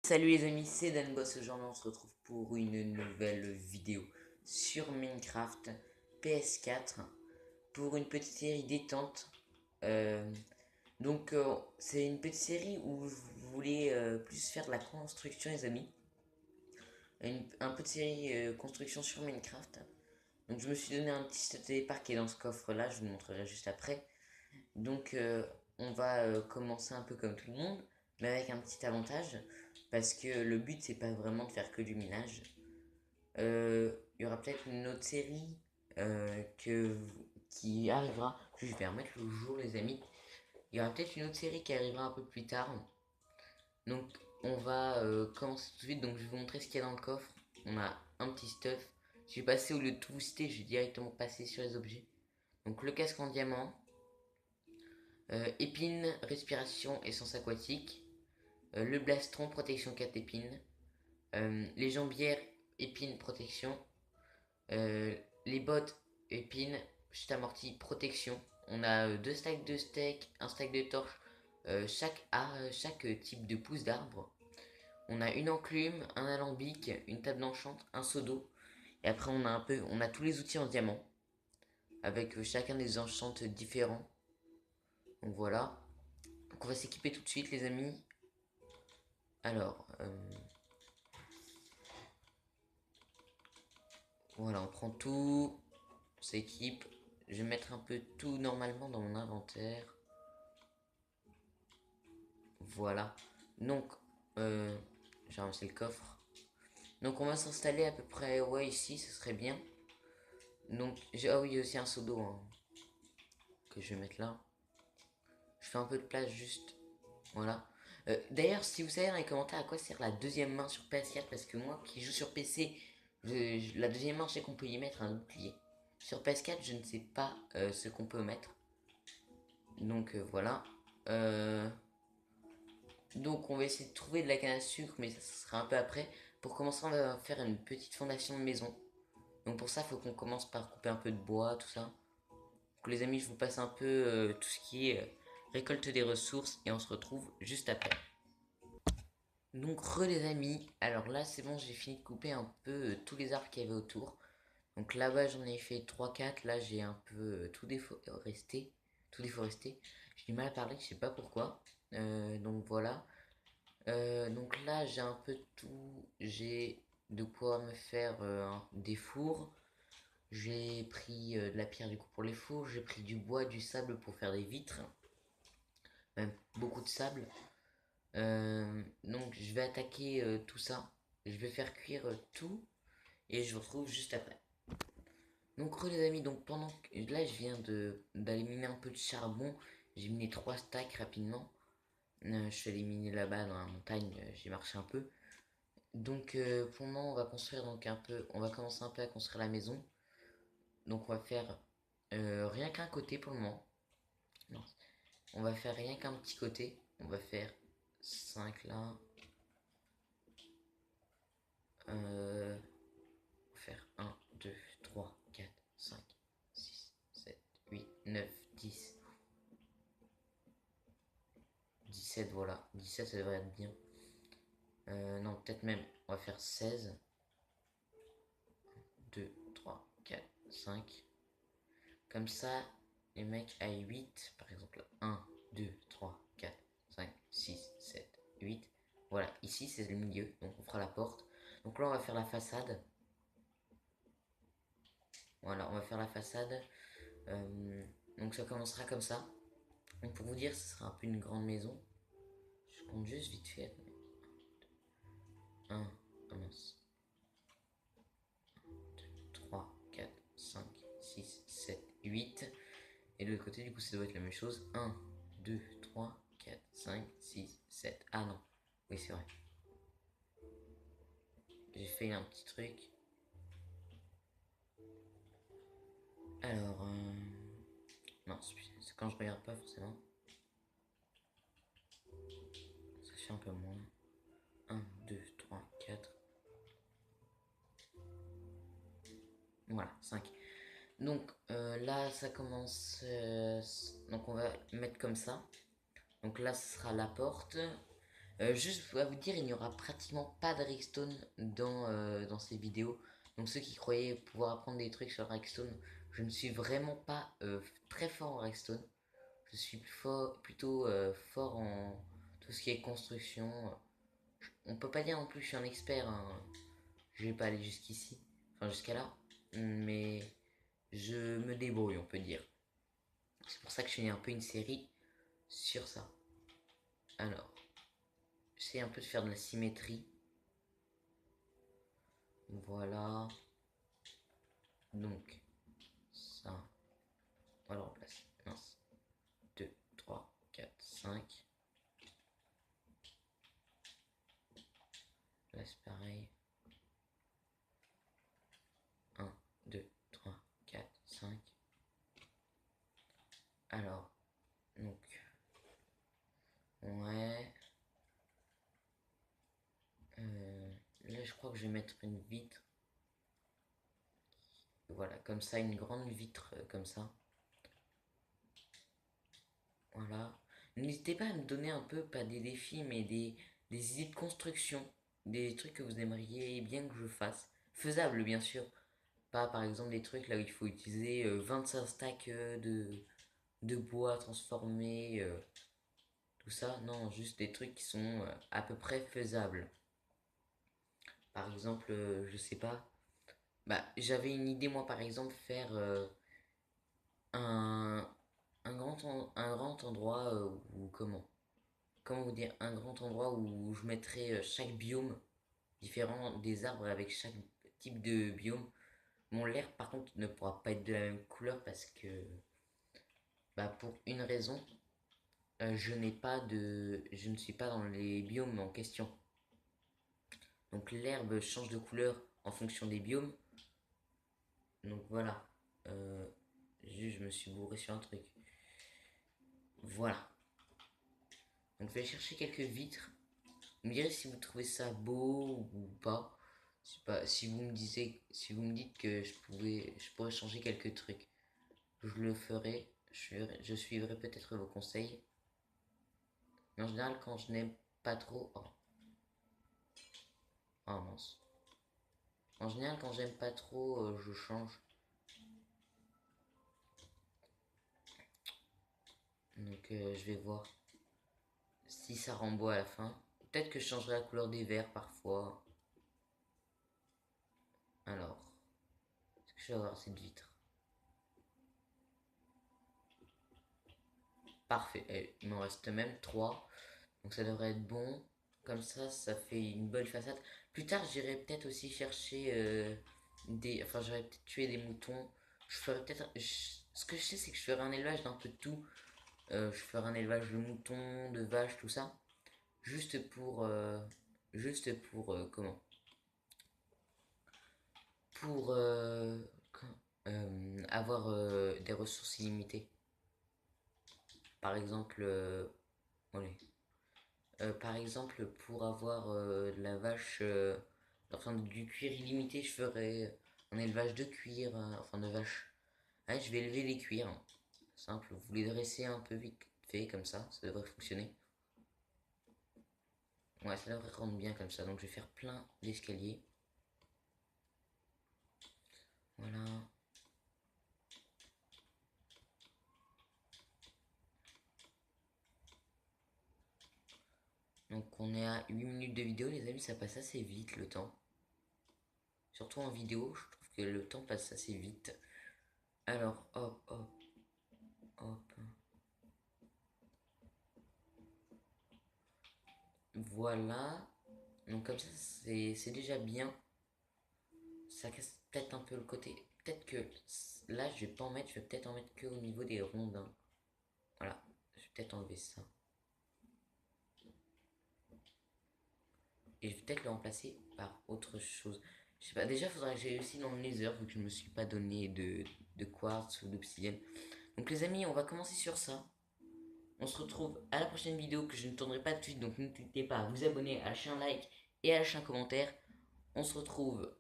Salut les amis, c'est Danboss. Aujourd'hui, on se retrouve pour une nouvelle vidéo sur Minecraft PS4 pour une petite série détente. Euh, c'est une petite série où vous voulez plus faire de la construction, les amis. Un peu de série construction sur Minecraft. Donc, je me suis donné un petit départ qui est dans ce coffre-là, je vous le montrerai juste après. Donc, on va commencer un peu comme tout le monde, mais avec un petit avantage, parce que le but, c'est pas vraiment de faire que du minage. Il y aura peut-être une autre série qui arrivera. Je vais remettre le jour, les amis. Il y aura peut-être une autre série qui arrivera un peu plus tard. Donc, on va commencer tout de suite. Donc, je vais vous montrer ce qu'il y a dans le coffre. On a un petit stuff. Je vais passer, au lieu de tout vous citer, je vais directement passer sur les objets. Donc, le casque en diamant. Épines, respiration, essence aquatique. Le blastron, protection 4 épines. Les jambières, épines, protection. Les bottes, épines, chute amorti, protection. On a deux stacks de steak, un stack de torches, chaque type de pousse d'arbre. On a une enclume, un alambic, une table d'enchant, un seau d'eau. Et après on a tous les outils en diamant avec chacun des enchantes différents. Donc voilà. Donc on va s'équiper tout de suite les amis. Alors, voilà, on prend tout, on s'équipe. Je vais mettre un peu tout normalement dans mon inventaire. Voilà. Donc, j'ai ramassé le coffre. Donc, on va s'installer à peu près, ouais, ici, ce serait bien. Donc, ah oui, il y a aussi un seau d'eau hein, que je vais mettre là. Je fais un peu de place juste. Voilà. D'ailleurs, si vous savez dans les commentaires à quoi sert la deuxième main sur PS4, parce que moi qui joue sur PC, la deuxième main, je sais qu'on peut y mettre un bouclier. Sur PS4, je ne sais pas ce qu'on peut mettre. Donc voilà. Euh, Donc on va essayer de trouver de la canne à sucre, mais ça sera un peu après. Pour commencer, on va faire une petite fondation de maison. Donc pour ça, il faut qu'on commence par couper un peu de bois, tout ça. Donc les amis, je vous passe un peu tout ce qui est récolte des ressources et on se retrouve juste après. Donc les amis, alors là c'est bon, j'ai fini de couper un peu tous les arbres qu'il y avait autour. Donc là-bas j'en ai fait trois quatre, là j'ai un peu tout déforesté. J'ai du mal à parler, je sais pas pourquoi. Donc voilà. Donc là, j'ai un peu de tout. J'ai de quoi me faire des fours. J'ai pris de la pierre du coup pour les fours. J'ai pris du bois, du sable pour faire des vitres. Même beaucoup de sable. Donc je vais attaquer tout ça. Je vais faire cuire tout. Et je vous retrouve juste après. Donc les amis, donc pendant que là je viens d'aller miner un peu de charbon. J'ai miné 3 stacks rapidement. Je suis allé miner là-bas dans la montagne. J'ai marché un peu. Donc on va construire donc un peu, on va commencer un peu à construire la maison. Donc on va faire rien qu'un côté pour le moment. Non, on va faire rien qu'un petit côté. On va faire 5 là. On va faire un 2 3 4 5 6 7 8 9 10 17 voilà. 17 ça devrait être bien. Non, peut-être même, on va faire 16 2 3 4 5. Comme ça, les mecs à 8, par exemple, un 2 3 4 5 6 7 8. Voilà, ici c'est le milieu, donc on fera la porte. Donc là, on va faire la façade. Voilà, on va faire la façade. Donc ça commencera comme ça. Donc pour vous dire, ce sera un peu une grande maison. Je compte juste vite fait. 1, 3 4 5 6 7 8. Et de l'autre côté, du coup, ça doit être la même chose. 1, 2, 3, 4, 5, 6, 7. Ah non. Oui, c'est vrai. J'ai fait un petit truc. Alors, non, c'est quand je regarde pas forcément. Ça fait un peu moins. 1, 2, 3, 4. Voilà, 5. Donc là, ça commence. Donc on va mettre comme ça. Donc là, ce sera la porte. Juste à vous dire, il n'y aura pratiquement pas de redstone dans ces vidéos. Donc ceux qui croyaient pouvoir apprendre des trucs sur le redstone, je ne suis vraiment pas très fort en redstone. Je suis plutôt fort en tout ce qui est construction. On peut pas dire non plus que je suis un expert, hein. Je vais pas aller jusqu'ici, enfin jusqu'à là, mais je me débrouille, on peut dire. C'est pour ça que je fais un peu une série sur ça. Alors, j'essaie un peu de faire de la symétrie. Voilà. Donc, ça, on va le remplacer. 1, 2, 3, 4, 5. Là, c'est pareil. 1, 2, 3, 4, 5. Alors, donc, ouais. Là, je crois que je vais mettre une vitre. Voilà, comme ça, une grande vitre comme ça. Voilà. N'hésitez pas à me donner un peu, pas des défis, mais des idées de construction. Des trucs que vous aimeriez bien que je fasse. Faisable, bien sûr. Pas par exemple des trucs là où il faut utiliser 25 stacks de bois transformés, tout ça. Non, juste des trucs qui sont à peu près faisables. Par exemple, je sais pas. Bah, j'avais une idée, moi, par exemple, faire un, un grand endroit où, comment vous dire, un grand endroit où je mettrais chaque biome différent des arbres avec chaque type de biome. Mon l'air, par contre, ne pourra pas être de la même couleur parce que, bah, pour une raison, je ne suis pas dans les biomes en question. Donc l'herbe change de couleur en fonction des biomes. Donc voilà. Euh, Juste, je me suis bourré sur un truc. Voilà. Donc je vais chercher quelques vitres. Vous me direz si vous trouvez ça beau ou pas. Si vous me si vous me dites que je pourrais changer quelques trucs, je le ferai. Je suivrai peut-être vos conseils. Mais en général, quand je n'aime pas trop, oh, oh mince. En général, quand j'aime pas trop, je change. Donc je vais voir si ça rend beau à la fin. Peut-être que je changerai la couleur des verres parfois. Alors, est-ce que je vais avoir cette vitre? Parfait. Il m'en reste même 3. Donc ça devrait être bon. Comme ça fait une bonne façade. Plus tard, j'irai peut-être aussi chercher des... Enfin, j'aurais peut-être tué des moutons. Je ferai peut-être... Ce que je sais, c'est que je ferai un élevage d'un peu de tout. Je ferai un élevage de moutons, de vaches, tout ça. Juste pour... comment? Pour avoir des ressources illimitées. Par exemple... allez. Par exemple, pour avoir de la vache, enfin du cuir illimité, je ferais un élevage de cuir, enfin de vache. Ouais, je vais élever les cuirs, hein. Simple, vous les dressez un peu vite fait comme ça devrait fonctionner. Ouais, ça devrait rendre bien comme ça, donc je vais faire plein d'escaliers. Voilà. Donc on est à 8 minutes de vidéo, les amis, ça passe assez vite le temps. Surtout en vidéo, je trouve que le temps passe assez vite. Alors, hop, hop, hop. Voilà. Donc comme ça, c'est déjà bien. Ça casse peut-être un peu le côté. Peut-être que là, je vais pas en mettre, je vais peut-être en mettre que au niveau des rondins. Voilà, je vais peut-être enlever ça. Et je vais peut-être le remplacer par autre chose. Je sais pas, déjà, il faudra que j'aille aussi dans le nether, vu que je me suis pas donné de quartz ou d'obsidienne. Donc les amis, on va commencer sur ça. On se retrouve à la prochaine vidéo que je ne tournerai pas de suite, donc n'hésitez pas à vous abonner, à lâcher un like et à lâcher un commentaire. On se retrouve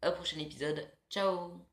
au prochain épisode. Ciao!